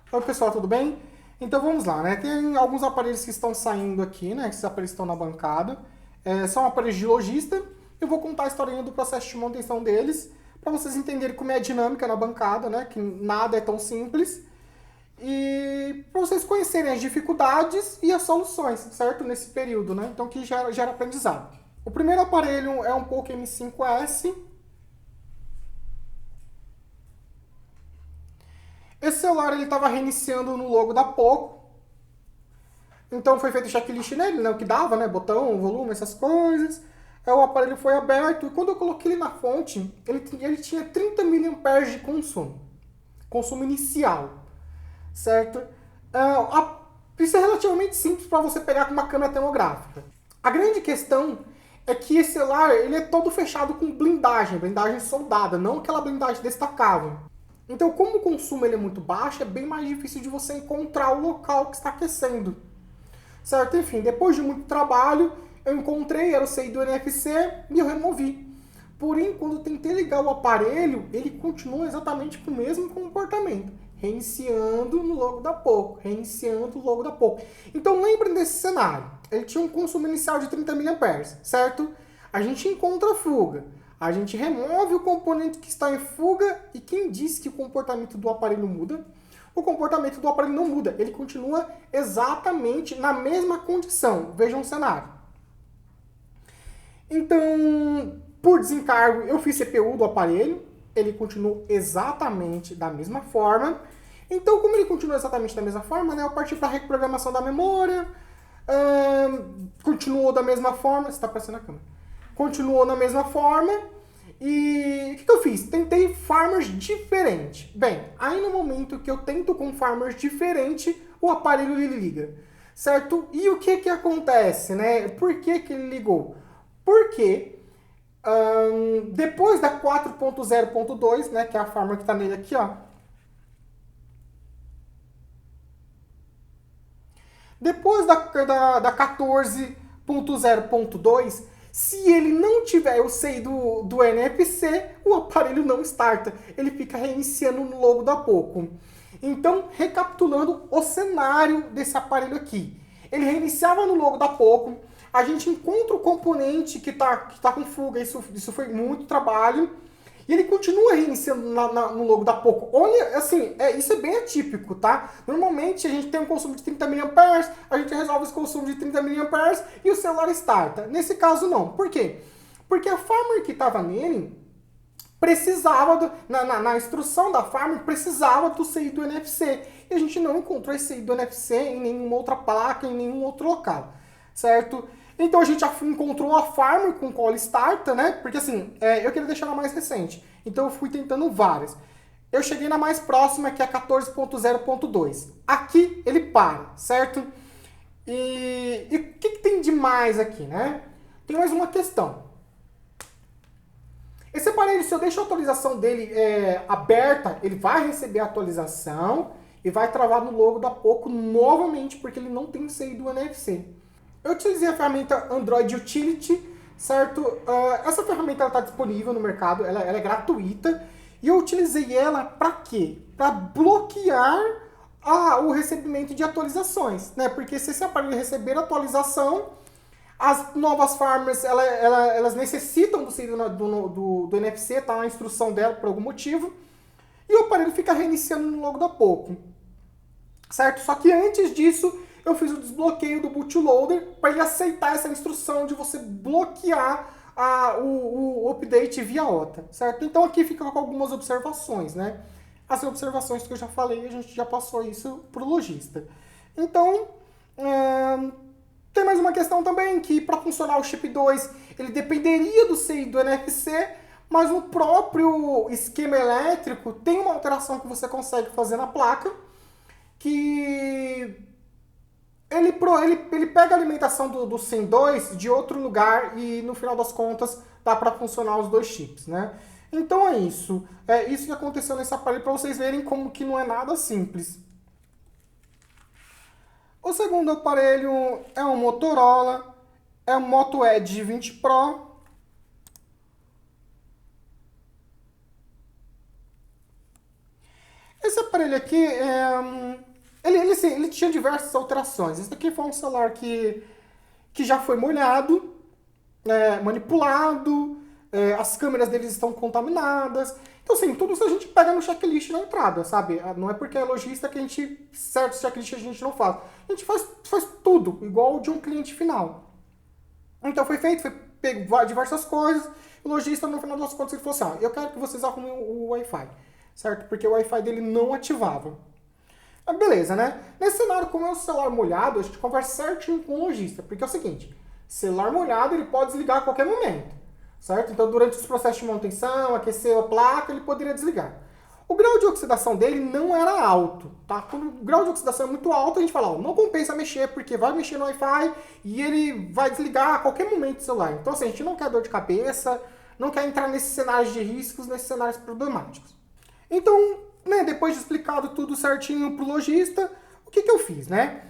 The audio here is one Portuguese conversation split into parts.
Oi pessoal, tudo bem? Então vamos lá, né? Tem alguns aparelhos que estão saindo aqui, né? Esses aparelhos estão na bancada. São aparelhos de lojista. Eu vou contar a historinha do processo de manutenção deles, para vocês entenderem como é a dinâmica na bancada, né? Que nada é tão simples. E para vocês conhecerem as dificuldades e as soluções, certo? Nesse período, né? Então que gera aprendizado. O primeiro aparelho é um Poco M5S. Esse celular ele estava reiniciando no logo da Poco. Então foi feito checklist nele, né? O que dava, né? Botão, volume, essas coisas. Aí o aparelho foi aberto e quando eu coloquei ele na fonte, ele tinha 30 mAh de consumo. Consumo inicial, certo? Isso é relativamente simples para você pegar com uma câmera termográfica. A grande questão é que esse celular ele é todo fechado com blindagem soldada, não aquela blindagem destacável. Então, como o consumo ele é muito baixo, é bem mais difícil de você encontrar o local que está aquecendo. Certo? Enfim, depois de muito trabalho, eu encontrei, era o CI do NFC e eu removi. Porém, quando eu tentei ligar o aparelho, ele continua exatamente com o mesmo comportamento. Reiniciando no logo da Poco, reiniciando o logo da Poco. Então lembrem desse cenário. Ele tinha um consumo inicial de 30 mAh, certo? A gente encontra a fuga. A gente remove o componente que está em fuga e quem disse que o comportamento do aparelho muda? O comportamento do aparelho não muda, ele continua exatamente na mesma condição. Vejam o cenário. Então, por desencargo, eu fiz CPU do aparelho, ele continuou exatamente da mesma forma. Então, como ele continua exatamente da mesma forma, né, eu parti para a reprogramação da memória, continuou da mesma forma, você está aparecendo na câmera, continuou da mesma forma, e o que eu fiz? Tentei farmers diferentes. Bem, aí no momento que eu tento com farmers diferente, o aparelho ele liga, certo? E o que acontece, né? Por que ele ligou? Porque depois da 4.0.2, né, que é a farmer que está nele aqui, ó. Depois da 14.0.2, se ele não tiver o SEI do NFC, o aparelho não starta. Ele fica reiniciando no logo da Poco. Então, recapitulando o cenário desse aparelho aqui. Ele reiniciava no logo da Poco. A gente encontra o componente que tá com fuga. Isso foi muito trabalho. E ele continua reiniciando no logo da Poco. Olha, assim, isso é bem atípico, tá? Normalmente a gente tem um consumo de 30 mAh, a gente resolve esse consumo de 30 mAh e o celular starta. Nesse caso, não. Por quê? Porque a farmer que estava nele precisava, na instrução da farmer, precisava do CI do NFC. E a gente não encontrou esse CI do NFC em nenhuma outra placa, em nenhum outro local, certo? Então a gente já encontrou a farmer com call starta, né? Porque assim, eu queria deixar ela mais recente. Então eu fui tentando várias. Eu cheguei na mais próxima, que é a 14.0.2. Aqui ele para, certo? E o que tem de mais aqui, né? Tem mais uma questão. Esse aparelho, se eu deixo a atualização dele aberta, ele vai receber a atualização e vai travar no logo da Poco novamente, porque ele não tem o CI do NFC. Eu utilizei a ferramenta Android Utility, certo? Essa ferramenta está disponível no mercado, ela é gratuita. E eu utilizei ela para quê? Para bloquear o recebimento de atualizações, né? Porque se esse aparelho receber atualização, as novas farmers elas necessitam do NFC, tá na instrução dela por algum motivo, e o aparelho fica reiniciando no logo da Poco, certo? Só que antes disso eu fiz o desbloqueio do bootloader para ele aceitar essa instrução de você bloquear o update via OTA, certo? Então aqui fica com algumas observações, né? As observações que eu já falei, a gente já passou isso para o lojista. Então, tem mais uma questão também, que para funcionar o chip 2, ele dependeria do CI do NFC, mas no próprio esquema elétrico tem uma alteração que você consegue fazer na placa, que ele pega a alimentação do SIM 2 de outro lugar e no final das contas dá para funcionar os dois chips, né? Então é isso. É isso que aconteceu nesse aparelho para vocês verem como que não é nada simples. O segundo aparelho é um Motorola, é um Moto Edge 20 Pro. Esse aparelho aqui, ele tinha diversas alterações. Esse daqui foi um celular que já foi molhado, manipulado, as câmeras deles estão contaminadas. Então, assim, tudo isso a gente pega no checklist na entrada, sabe? Não é porque é lojista que a gente, certos checklists a gente não faz. A gente faz tudo, igual de um cliente final. Então foi pego diversas coisas, o lojista, no final das contas, ele falou assim, eu quero que vocês arrumem o Wi-Fi, certo? Porque o Wi-Fi dele não ativava. Beleza, né? Nesse cenário, como é um celular molhado, a gente conversa certinho com o lojista, porque é o seguinte, celular molhado ele pode desligar a qualquer momento, certo? Então, durante os processos de manutenção, aquecer a placa, ele poderia desligar. O grau de oxidação dele não era alto, tá? Quando o grau de oxidação é muito alto, a gente fala, não compensa mexer, porque vai mexer no Wi-Fi e ele vai desligar a qualquer momento do celular. Então, assim, a gente não quer dor de cabeça, não quer entrar nesses cenários de riscos, nesses cenários problemáticos. Então, né, depois de explicado tudo certinho pro lojista, o que eu fiz, né?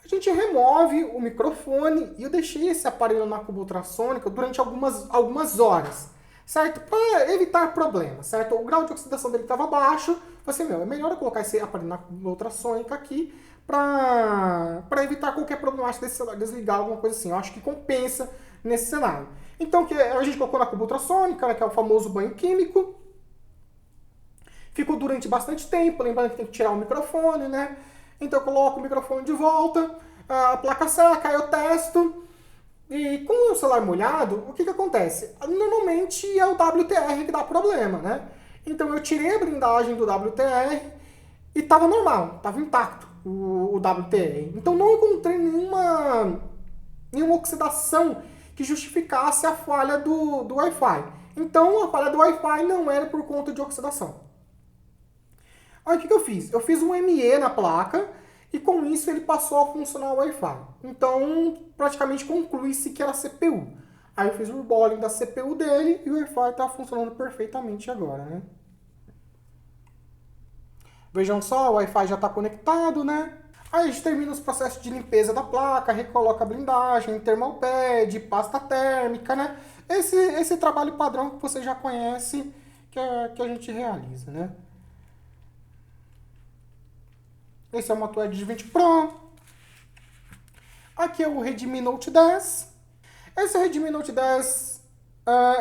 A gente remove o microfone e eu deixei esse aparelho na cuba ultrassônica durante algumas horas, certo? Para evitar problemas, certo? O grau de oxidação dele estava baixo, falei assim, é melhor eu colocar esse aparelho na cuba ultrassônica aqui para evitar qualquer problemática desse celular, desligar alguma coisa assim. Eu acho que compensa nesse cenário. Então, a gente colocou na cuba ultrassônica, né, que é o famoso banho químico. Ficou durante bastante tempo, lembrando que tem que tirar o microfone, né? Então eu coloco o microfone de volta, a placa seca, aí eu testo. E com o celular molhado, o que acontece? Normalmente é o WTR que dá problema, né? Então eu tirei a blindagem do WTR e estava normal, estava intacto o WTR. Então não encontrei nenhuma oxidação que justificasse a falha do Wi-Fi. Então a falha do Wi-Fi não era por conta de oxidação. Aí o que eu fiz? Eu fiz um ME na placa e com isso ele passou a funcionar o Wi-Fi. Então, praticamente conclui-se que era a CPU. Aí eu fiz o reballing da CPU dele e o Wi-Fi está funcionando perfeitamente agora, né? Vejam só, o Wi-Fi já está conectado, né? Aí a gente termina os processos de limpeza da placa, recoloca a blindagem, thermal pad, pasta térmica, né? Esse trabalho padrão que você já conhece que a gente realiza, né? Esse é o Moto Edge 20 Pro. Aqui é o Redmi Note 10. Esse Redmi Note 10,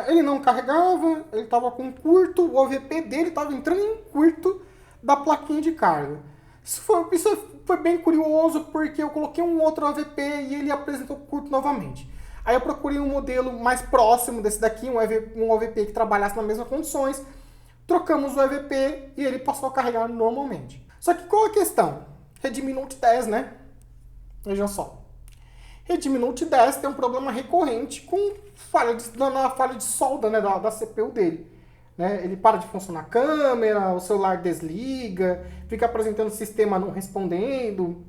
ele não carregava, ele estava com curto, o OVP dele estava entrando em curto da plaquinha de carga. Isso foi bem curioso, porque eu coloquei um outro OVP e ele apresentou curto novamente. Aí eu procurei um modelo mais próximo desse daqui, um OVP que trabalhasse nas mesmas condições. Trocamos o OVP e ele passou a carregar normalmente. Só que qual a questão? Redmi Note 10, né? Vejam só. Redmi Note 10 tem um problema recorrente com falha de solda, né, da CPU dele. Né? Ele para de funcionar a câmera, o celular desliga, fica apresentando o sistema não respondendo.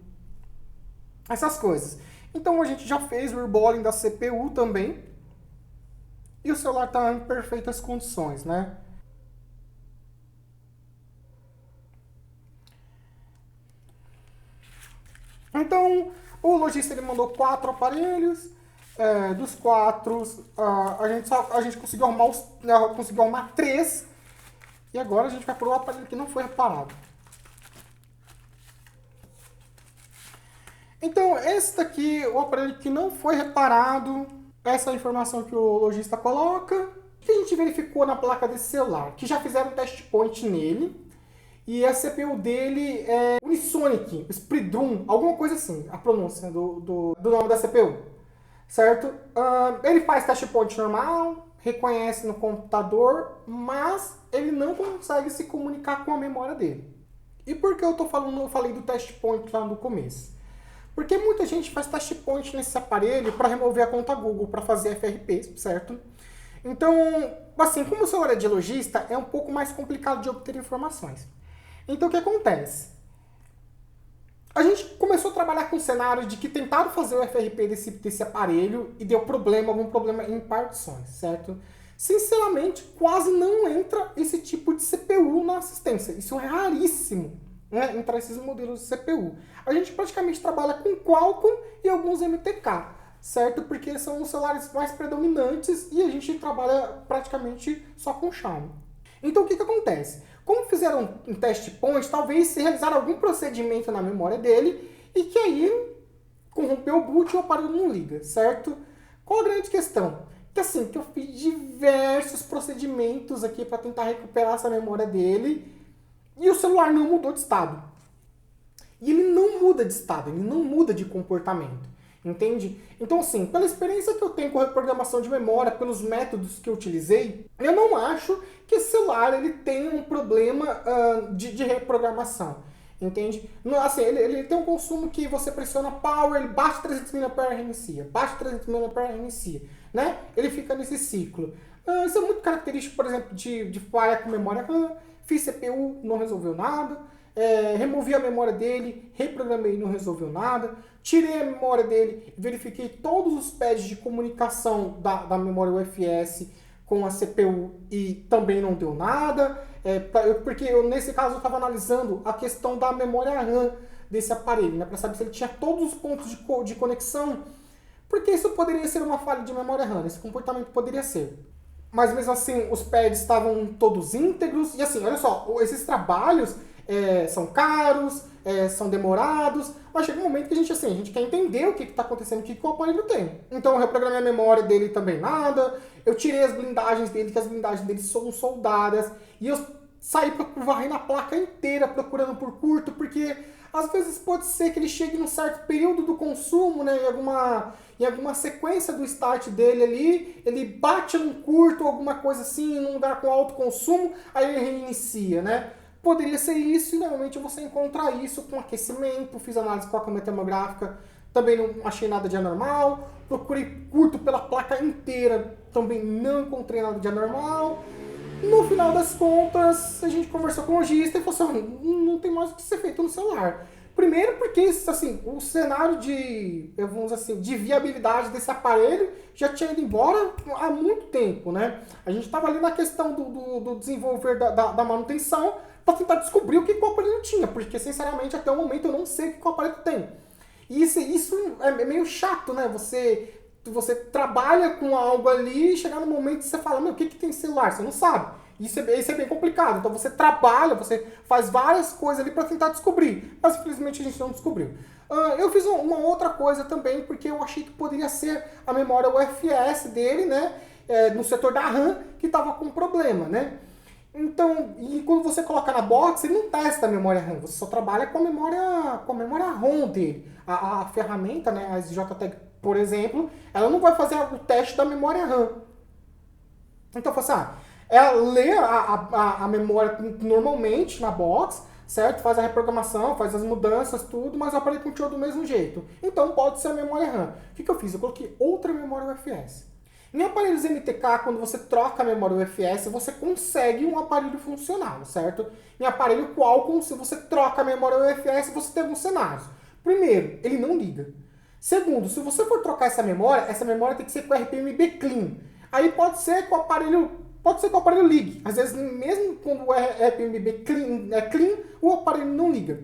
Essas coisas. Então a gente já fez o reballing da CPU também. E o celular está em perfeitas condições, né? Então, o lojista ele mandou 4 aparelhos. Dos 4, a gente conseguiu arrumar 3. E agora a gente vai para o aparelho que não foi reparado. Então, esse daqui, o aparelho que não foi reparado, essa é a informação que o lojista coloca. O que a gente verificou na placa desse celular? Que já fizeram um test point nele. E a CPU dele é Unisonic, Spridrum, alguma coisa assim, a pronúncia do nome da CPU, certo? Ele faz test point normal, reconhece no computador, mas ele não consegue se comunicar com a memória dele. E por que eu falei do test point lá no começo? Porque muita gente faz test point nesse aparelho para remover a conta Google, para fazer FRP, certo? Então, assim, como o celular é de lojista, é um pouco mais complicado de obter informações. Então, o que acontece? A gente começou a trabalhar com o cenário de que tentaram fazer o FRP desse aparelho e deu algum problema em partições, certo? Sinceramente, quase não entra esse tipo de CPU na assistência. Isso é raríssimo, né, entrar esses modelos de CPU. A gente praticamente trabalha com Qualcomm e alguns MTK, certo? Porque são os celulares mais predominantes e a gente trabalha praticamente só com Xiaomi. Então, o que acontece? como fizeram um teste point, talvez se realizaram algum procedimento na memória dele e que aí corrompeu o boot e o aparelho não liga, certo? Qual a grande questão? Que assim, que eu fiz diversos procedimentos aqui para tentar recuperar essa memória dele e o celular não mudou de estado. E ele não muda de estado, ele não muda de comportamento, entende? Então assim, pela experiência que eu tenho com reprogramação de memória, pelos métodos que eu utilizei, eu não acho que esse celular ele tenha um problema de reprogramação. Entende? Assim, ele tem um consumo que você pressiona power, ele bate 300 mAh e reinicia, bate 300 mAh e reinicia, né? Ele fica nesse ciclo. Isso é muito característico, por exemplo, de falha com memória RAM, fiz CPU, não resolveu nada, removi a memória dele, reprogramei, não resolveu nada, tirei a memória dele, verifiquei todos os pads de comunicação da memória UFS com a CPU e também não deu nada. Porque nesse caso eu estava analisando a questão da memória RAM desse aparelho, né, para saber se ele tinha todos os pontos de conexão, porque isso poderia ser uma falha de memória RAM, esse comportamento poderia ser. Mas mesmo assim, os pads estavam todos íntegros, e assim, olha só, esses trabalhos são caros, são demorados, mas chega um momento que a gente quer entender o que está acontecendo, o que o aparelho tem. Então eu reprogramei a memória dele também nada, eu tirei as blindagens dele, que as blindagens dele são soldadas, e eu saí varrendo a placa inteira procurando por curto, porque às vezes pode ser que ele chegue num certo período do consumo, né, em alguma sequência do start dele ali, ele bate num curto, alguma coisa assim, num lugar com alto consumo, aí ele reinicia, né? Poderia ser isso, e normalmente você encontra isso com aquecimento, fiz análise com a câmera termográfica, também não achei nada de anormal, procurei curto pela placa inteira, também não encontrei nada de anormal. No final das contas, a gente conversou com o lojista e falou assim, não tem mais o que ser feito no celular. Primeiro porque assim, o cenário de viabilidade desse aparelho já tinha ido embora há muito tempo, né? A gente estava ali na questão do desenvolver da manutenção para tentar descobrir o que o aparelho tinha, porque sinceramente até o momento eu não sei o que o aparelho tem. E isso é meio chato, né? Você trabalha com algo ali e chegar no momento que você fala, meu, o que tem celular? Você não sabe. Isso é bem complicado. Então você trabalha, você faz várias coisas ali para tentar descobrir. Mas infelizmente a gente não descobriu. Eu fiz uma outra coisa também, porque eu achei que poderia ser a memória UFS dele, né? No setor da RAM, que estava com problema, né? Então, e quando você coloca na box, ele não testa a memória RAM, você só trabalha com a memória ROM dele. A ferramenta, né, a SJTAG, por exemplo, ela não vai fazer o teste da memória RAM. Então, ela lê a memória normalmente na box, certo? Faz a reprogramação, faz as mudanças, tudo, mas o aparelho continua do mesmo jeito. Então, pode ser a memória RAM. O que eu fiz? Eu coloquei outra memória UFS. Em aparelhos MTK, quando você troca a memória UFS, você consegue um aparelho funcional, certo? Em aparelho Qualcomm, se você troca a memória UFS, você tem alguns cenários. Primeiro, ele não liga. Segundo, se você for trocar essa memória tem que ser com RPMB clean. Aí pode ser que o aparelho ligue. Às vezes, mesmo quando o RPMB é clean, o aparelho não liga.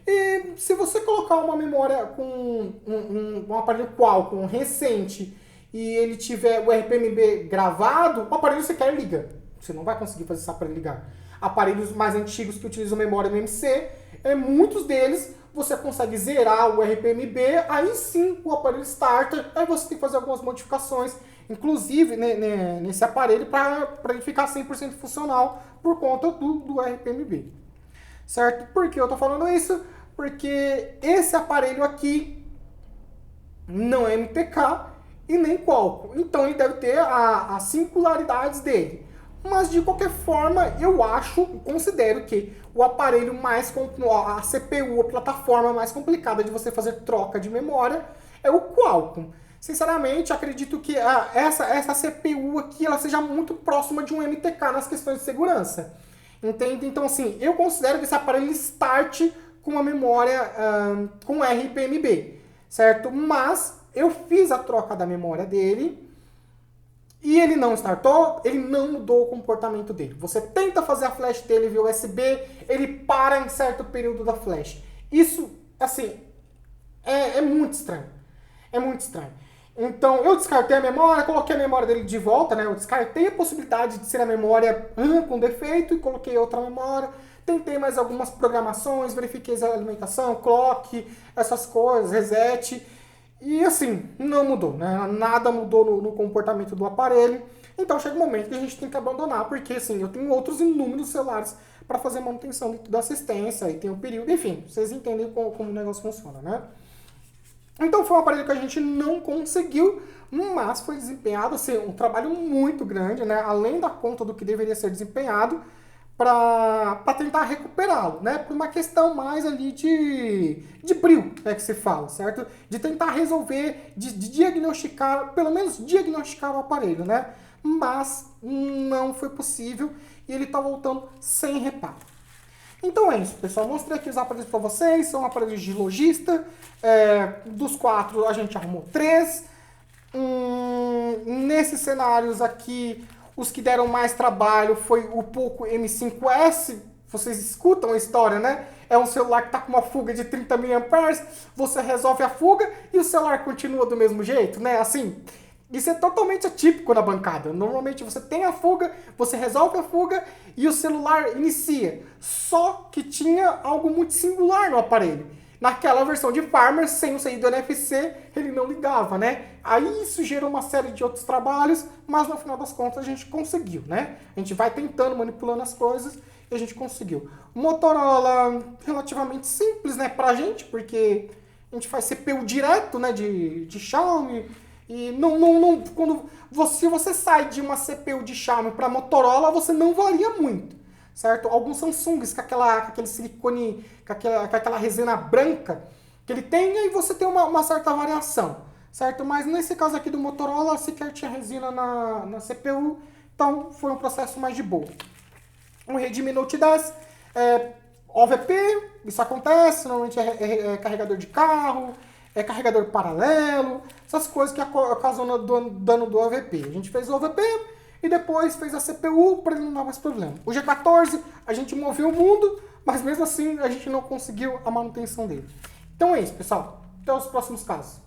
E se você colocar uma memória com um aparelho Qualcomm recente e ele tiver o RPMB gravado, o aparelho sequer liga. Você não vai conseguir fazer esse aparelho ligar. Aparelhos mais antigos que utilizam memória MMC, muitos deles você consegue zerar o RPMB, aí sim o aparelho starta, aí você tem que fazer algumas modificações, inclusive nesse aparelho, para ele ficar 100% funcional por conta do RPMB. Certo? Por que eu estou falando isso? Porque esse aparelho aqui não é MTK, e nem Qualcomm. Então ele deve ter as singularidades dele. Mas de qualquer forma, eu considero que o aparelho a CPU, a plataforma mais complicada de você fazer troca de memória é o Qualcomm. Sinceramente, acredito que essa CPU aqui ela seja muito próxima de um MTK nas questões de segurança. Entende? Então, assim, eu considero que esse aparelho starte com uma memória com RPMB, certo? Mas eu fiz a troca da memória dele e ele não startou, ele não mudou o comportamento dele. Você tenta fazer a flash dele via USB, ele para em certo período da flash. Isso, assim, é muito estranho. É muito estranho. Então, eu descartei a memória, coloquei a memória dele de volta, né? Eu descartei a possibilidade de ser a memória com defeito e coloquei outra memória. Tentei mais algumas programações, verifiquei a alimentação, clock, essas coisas, reset. E assim, não mudou, né? Nada mudou no comportamento do aparelho. Então chega um momento que a gente tem que abandonar, porque assim, eu tenho outros inúmeros celulares para fazer manutenção dentro da assistência, e tem o período, enfim, vocês entendem como o negócio funciona, né? Então foi um aparelho que a gente não conseguiu, mas foi desempenhado assim, um trabalho muito grande, né? Além da conta do que deveria ser desempenhado, para tentar recuperá-lo, né? Por uma questão mais ali de brio, né, que se fala, certo? De tentar resolver, de diagnosticar, pelo menos diagnosticar o aparelho, né? Mas não foi possível e ele está voltando sem reparo. Então é isso, pessoal. Mostrei aqui os aparelhos para vocês. São aparelhos de lojista. Dos 4, a gente arrumou 3. Nesses cenários aqui, os que deram mais trabalho foi o Poco M5S. Vocês escutam a história, né? É um celular que está com uma fuga de 30 mAh. Você resolve a fuga e o celular continua do mesmo jeito, né? Assim... Isso é totalmente atípico na bancada. Normalmente você tem a fuga, você resolve a fuga e o celular inicia. Só que tinha algo muito singular no aparelho. Naquela versão de Farmer, sem o saído NFC, ele não ligava, né? Aí isso gerou uma série de outros trabalhos, mas no final das contas a gente conseguiu, né? A gente vai tentando, manipulando as coisas e a gente conseguiu. Motorola relativamente simples, né, pra gente, porque a gente faz CPU direto, né, de Xiaomi. E quando você sai de uma CPU de Xiaomi para Motorola, você não varia muito, certo? Alguns Samsungs com aquele silicone, com aquela resina branca que ele tem, aí você tem uma certa variação, certo? Mas nesse caso aqui do Motorola, sequer tinha resina na CPU, então foi um processo mais de boa. O Redmi Note 10, OVP, isso acontece, normalmente é carregador de carro, é carregador paralelo, essas coisas que ocasionam dano do OVP. A gente fez o OVP e depois fez a CPU para ele não dar mais problema. O G14, a gente moveu o mundo, mas mesmo assim a gente não conseguiu a manutenção dele. Então é isso, pessoal. Até os próximos casos.